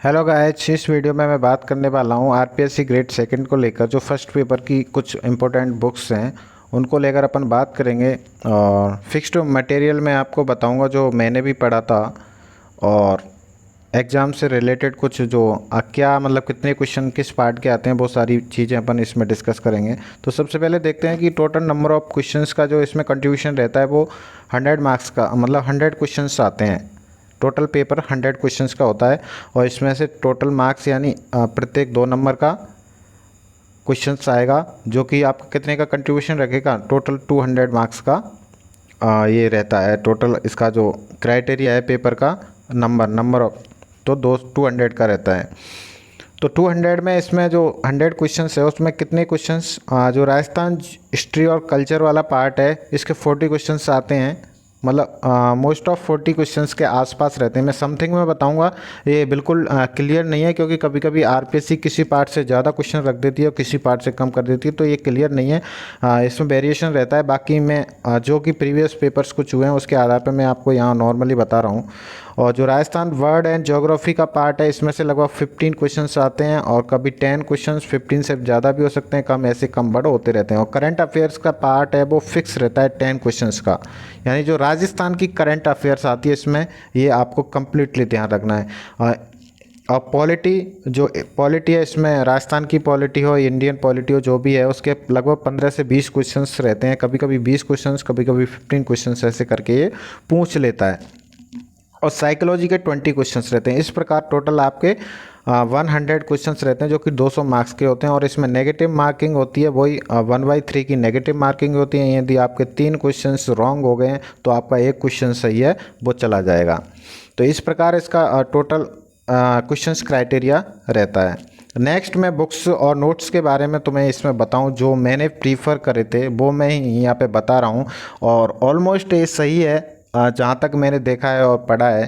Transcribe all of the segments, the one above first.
Hello guys, इस video में मैं बात करने वाला हूँ आरपीएससी ग्रेड सेकंड को लेकर। जो फर्स्ट पेपर की कुछ इम्पोर्टेंट बुक्स हैं उनको लेकर अपन बात करेंगे। और फिक्स्ड मटेरियल में आपको बताऊंगा जो मैंने भी पढ़ा था, और एग्ज़ाम से रिलेटेड कुछ जो क्या मतलब कितने क्वेश्चन किस पार्ट के आते हैं, वो सारी चीज़ें अपन इसमें डिस्कस करेंगे। तो सबसे पहले देखते हैं कि टोटल नंबर ऑफ़ क्वेश्चंस का जो इसमें कंट्रीब्यूशन रहता है वो 100 मार्क्स का, मतलब 100 क्वेश्चंस आते हैं। टोटल पेपर 100 क्वेश्चंस का होता है और इसमें से टोटल मार्क्स यानी प्रत्येक 2 नंबर का क्वेश्चंस आएगा, जो कि आपका कितने का कंट्रीब्यूशन रखेगा, टोटल 200 मार्क्स का ये रहता है। टोटल इसका जो क्राइटेरिया है पेपर का नंबर ऑफ, तो 200 का रहता है। तो 200 में इसमें जो 100 क्वेश्चंस है उसमें कितने क्वेश्चंस जो राजस्थान हिस्ट्री और कल्चर वाला पार्ट है इसके 40 क्वेश्चंस आते हैं। मतलब मोस्ट ऑफ 40 क्वेश्चंस के आसपास रहते हैं। मैं समथिंग में बताऊंगा, ये बिल्कुल क्लियर नहीं है, क्योंकि कभी कभी आरपीएससी किसी पार्ट से ज़्यादा क्वेश्चन रख देती है और किसी पार्ट से कम कर देती है, तो ये क्लियर नहीं है। इसमें वेरिएशन रहता है। बाकी मैं जो कि प्रीवियस पेपर्स कुछ हुए हैं उसके आधार पर मैं आपको यहाँ नॉर्मली बता रहा हूँ। और जो राजस्थान वर्ड एंड ज्योग्राफी का पार्ट है इसमें से लगभग 15 क्वेश्चंस आते हैं, और कभी 10 क्वेश्चंस, 15 से ज़्यादा भी हो सकते हैं, कम ऐसे कम बड़े होते रहते हैं। और करंट अफेयर्स का पार्ट है वो फिक्स रहता है 10 क्वेश्चंस का, यानी जो राजस्थान की करंट अफेयर्स आती है इसमें, ये आपको कम्प्लीटली ध्यान रखना है। और पॉलिटी है इसमें, राजस्थान की पॉलिटी हो, इंडियन पॉलिटी हो, जो भी है उसके लगभग 15 से 20 क्वेश्चंस रहते हैं। कभी कभी 20 क्वेश्चंस, कभी कभी 15 क्वेश्चंस ऐसे करके ये पूछ लेता है। और साइकोलॉजी के 20 क्वेश्चंस रहते हैं। इस प्रकार टोटल आपके 100 क्वेश्चंस रहते हैं, जो कि 200 मार्क्स के होते हैं। और इसमें नेगेटिव मार्किंग होती है, वही 1/3 की नेगेटिव मार्किंग होती है। यदि आपके 3 क्वेश्चंस रॉन्ग हो गए हैं तो आपका 1 क्वेश्चन सही है, वो चला जाएगा। तो इस प्रकार इसका टोटल क्वेश्चंस क्राइटेरिया रहता है। नेक्स्ट मैं बुक्स और नोट्स के बारे में तुम्हें इसमें बताऊं, जो मैंने प्रीफर करे थे वो मैं यहाँ पे बता रहा हूँ। और ऑलमोस्ट ये सही है जहाँ तक मैंने देखा है और पढ़ा है।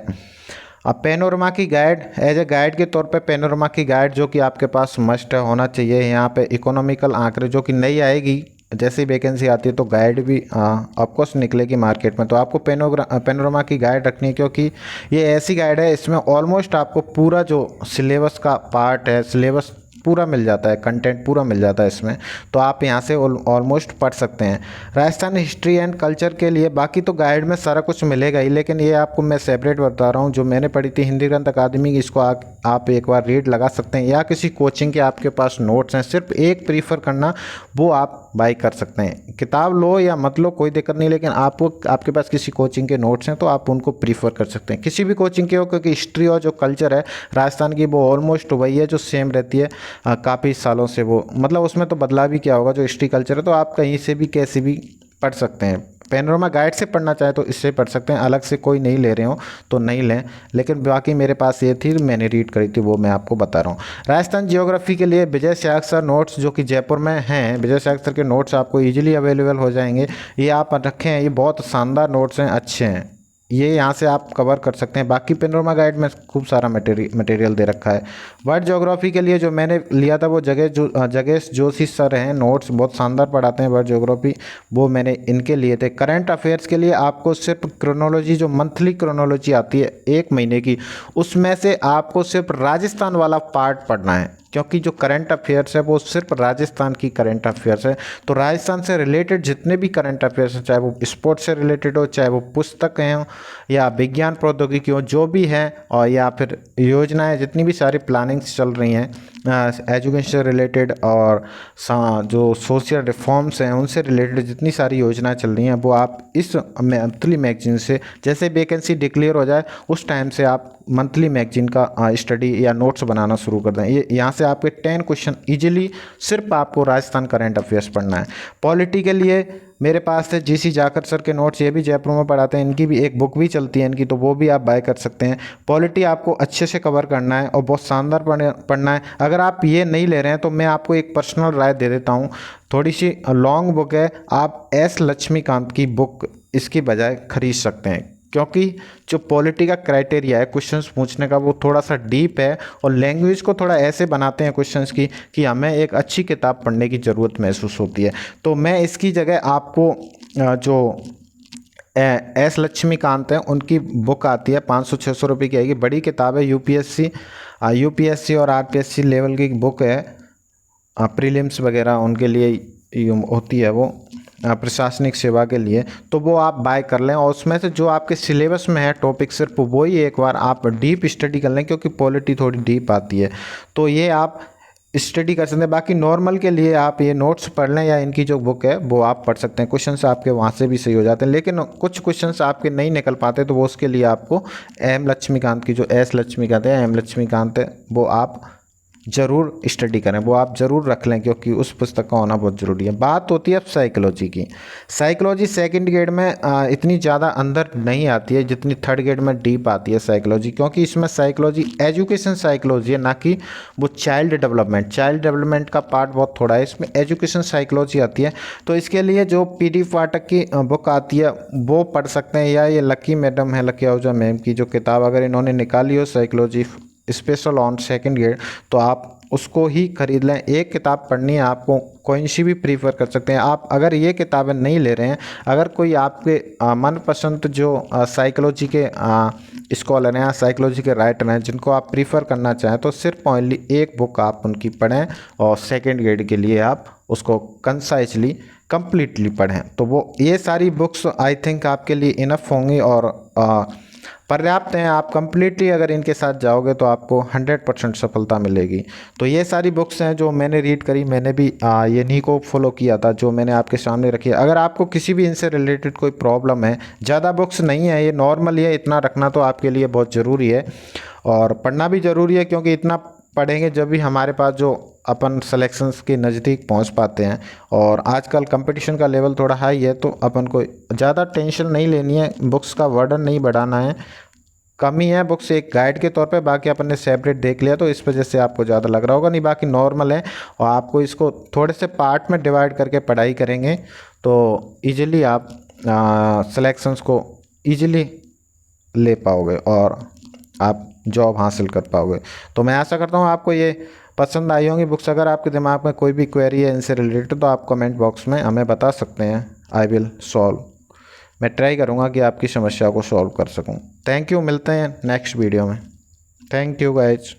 अब पेनोरमा की गाइड, एज ए गाइड के तौर पे पेनोरमा की गाइड जो कि आपके पास मस्ट है, होना चाहिए। यहाँ पे इकोनॉमिकल आंकड़े जो कि नई आएगी, जैसे ही वैकेंसी आती है तो गाइड भी ऑफकोर्स निकलेगी मार्केट में, तो आपको पेनोरमा की गाइड रखनी है, क्योंकि ये ऐसी गाइड है इसमें ऑलमोस्ट आपको पूरा जो सिलेबस का पार्ट है, सिलेबस पूरा मिल जाता है, कंटेंट पूरा मिल जाता है इसमें। तो आप यहाँ से ऑलमोस्ट पढ़ सकते हैं। राजस्थान हिस्ट्री एंड कल्चर के लिए बाकी तो गाइड में सारा कुछ मिलेगा ही, लेकिन ये आपको मैं सेपरेट बता रहा हूँ। जो मैंने पढ़ी थी हिंदी ग्रंथ अकादमी, इसको आप एक बार रीड लगा सकते हैं, या किसी कोचिंग के आपके पास नोट्स हैं, सिर्फ एक प्रीफर करना, वो आप बाई कर सकते हैं। किताब लो या मत लो कोई दिक्कत नहीं, लेकिन आपके पास किसी कोचिंग के नोट्स हैं तो आप उनको प्रीफर कर सकते हैं, किसी भी कोचिंग के हो, क्योंकि हिस्ट्री और जो कल्चर है राजस्थान की वो ऑलमोस्ट वही है जो सेम रहती है काफ़ी सालों से। वो मतलब उसमें तो बदलाव भी क्या होगा, जो हिस्ट्री कल्चर है तो आप कहीं से भी कैसे भी पढ़ सकते हैं। पेनोरमा गाइड से पढ़ना चाहे तो इससे पढ़ सकते हैं, अलग से कोई नहीं ले रहे हो तो नहीं लें, लेकिन बाकी मेरे पास ये थी, मैंने रीड करी थी, वो मैं आपको बता रहा हूँ। राजस्थान जियोग्राफी के लिए विजय सागर सर नोट्स जो कि जयपुर में हैं, विजय सागर सर के नोट्स आपको ईजिली अवेलेबल हो जाएंगे। ये आप रखें, ये बहुत शानदार नोट्स हैं, अच्छे हैं, ये यहाँ से आप कवर कर सकते हैं। बाकी पेनोरमा गाइड में खूब सारा मटेरियल दे रखा है। वर्ल्ड ज्योग्राफी के लिए जो मैंने लिया था वो जगेश जोशी सर हैं, नोट्स बहुत शानदार पढ़ाते हैं वर्ल्ड ज्योग्राफी, वो मैंने इनके लिए थे। करंट अफेयर्स के लिए आपको सिर्फ क्रोनोलॉजी, जो मंथली क्रोनोलॉजी आती है 1 महीने की, उसमें से आपको सिर्फ राजस्थान वाला पार्ट पढ़ना है, क्योंकि जो करंट अफेयर्स है वो सिर्फ राजस्थान की करंट अफेयर्स है। तो राजस्थान से रिलेटेड जितने भी करंट अफेयर्स हैं, चाहे वो स्पोर्ट्स से रिलेटेड हो, चाहे वो पुस्तक हैं या विज्ञान प्रौद्योगिकी हो, जो भी हैं, और या फिर योजनाएं, जितनी भी सारी प्लानिंग्स चल रही हैं एजुकेशन से रिलेटेड, और जो सोशल रिफॉर्म्स हैं उनसे रिलेटेड जितनी सारी योजनाएं चल रही हैं, वो आप इस मंथली मैगजीन से, जैसे वैकेंसी डिक्लेयर हो जाए उस टाइम से आप मंथली मैगजीन का स्टडी या नोट्स बनाना शुरू कर दें। ये यहाँ से आपके 10 क्वेश्चन इजीली, सिर्फ आपको राजस्थान करंट अफेयर्स पढ़ना है। पॉलिटी के लिए मेरे पास थे जीसी जाकर सर के नोट्स, ये भी जयपुर में पढ़ाते हैं, इनकी भी एक बुक भी चलती है इनकी, तो वो भी आप बाय कर सकते हैं। पॉलिटी आपको अच्छे से कवर करना है और बहुत शानदार पढ़ना है। अगर आप ये नहीं ले रहे हैं तो मैं आपको एक पर्सनल राय दे देता हूँ, थोड़ी सी लॉन्ग बुक है, आप एस लक्ष्मीकांत की बुक इसकी बजाय खरीद सकते हैं, क्योंकि जो पॉलिटी का क्राइटेरिया है क्वेश्चंस पूछने का वो थोड़ा सा डीप है, और लैंग्वेज को थोड़ा ऐसे बनाते हैं क्वेश्चंस की कि हमें एक अच्छी किताब पढ़ने की ज़रूरत महसूस होती है। तो मैं इसकी जगह आपको जो एस लक्ष्मीकांत है, उनकी बुक आती है 500-600 रुपये की आएगी। बड़ी किताब है, यूपीएससी और आरपीएससी लेवल की बुक है, प्रीलिम्स वगैरह उनके लिए होती है वो, प्रशासनिक सेवा के लिए। तो वो आप बाय कर लें और उसमें से जो आपके सिलेबस में है टॉपिक सिर्फ वही एक बार आप डीप स्टडी कर लें, क्योंकि पॉलिटी थोड़ी डीप आती है तो ये आप स्टडी कर सकते हैं। बाकी नॉर्मल के लिए आप ये नोट्स पढ़ लें या इनकी जो बुक है वो आप पढ़ सकते हैं। क्वेश्चंस आपके वहाँ से भी सही हो जाते हैं, लेकिन कुछ क्वेश्चंस आपके नहीं निकल पाते तो वो उसके लिए आपको एम लक्ष्मीकांत की जो एस लक्ष्मीकांत है, एम लक्ष्मीकांत है, वो आप ज़रूर स्टडी करें, वो आप ज़रूर रख लें, क्योंकि उस पुस्तक का होना बहुत ज़रूरी है। बात होती है अब साइकोलॉजी की। साइकोलॉजी सेकंड ग्रेड में इतनी ज़्यादा अंदर नहीं आती है जितनी थर्ड ग्रेड में डीप आती है साइकोलॉजी, क्योंकि इसमें साइकोलॉजी एजुकेशन साइकोलॉजी है, ना कि वो चाइल्ड डेवलपमेंट का पार्ट बहुत थोड़ा है, इसमें एजुकेशन साइकोलॉजी आती है। तो इसके लिए जो पीडी पाठक की बुक आती है वो पढ़ सकते हैं, या ये लकी मैडम है, लकी आहूजा मैम की जो किताब अगर इन्होंने निकाली हो psychology special on second grade, तो आप उसको ही खरीद लें। एक किताब पढ़नी है आपको, कोई सी भी प्रीफर कर सकते हैं आप। अगर ये किताबें नहीं ले रहे हैं, अगर कोई आपके मनपसंद जो साइकोलॉजी के स्कॉलर हैं, साइकोलॉजी के राइटर हैं जिनको आप प्रीफर करना चाहें, तो सिर्फ ओनली एक बुक आप उनकी पढ़ें और सेकंड ग्रेड के लिए आप उसको कंसाइजली कंप्लीटली पढ़ें। तो वो ये सारी बुक्स आई थिंक आपके लिए इनफ होंगी और पर्याप्त हैं। आप कंप्लीटली अगर इनके साथ जाओगे तो आपको 100% सफलता मिलेगी। तो ये सारी बुक्स हैं जो मैंने रीड करी, मैंने भी ये नहीं को फॉलो किया था जो मैंने आपके सामने रखी है। अगर आपको किसी भी इनसे रिलेटेड कोई प्रॉब्लम है, ज़्यादा बुक्स नहीं है, ये नॉर्मल है, इतना रखना तो आपके लिए बहुत ज़रूरी है और पढ़ना भी ज़रूरी है, क्योंकि इतना पढ़ेंगे जब भी हमारे पास जो अपन सिलेक्शंस के नज़दीक पहुंच पाते हैं। और आजकल कंपटीशन का लेवल थोड़ा हाई है, तो अपन को ज़्यादा टेंशन नहीं लेनी है, बुक्स का वर्डन नहीं बढ़ाना है। कम ही है बुक्स एक गाइड के तौर पे, बाकी अपन ने सेपरेट देख लिया तो इस वजह से आपको ज़्यादा लग रहा होगा, नहीं बाकी नॉर्मल है। और आपको इसको थोड़े से पार्ट में डिवाइड करके पढ़ाई करेंगे तो ईजिली आप सिलेक्शंस को ईजिली ले पाओगे और आप जॉब हासिल कर पाओगे। तो मैं आशा करता हूँ आपको ये पसंद आई होंगी बुक्स। अगर आपके दिमाग में कोई भी क्वेरी है इनसे रिलेटेड तो आप कमेंट बॉक्स में हमें बता सकते हैं। आई विल सॉल्व, मैं ट्राई करूँगा कि आपकी समस्या को सॉल्व कर सकूँ। थैंक यू, मिलते हैं नेक्स्ट वीडियो में। Thank you guys.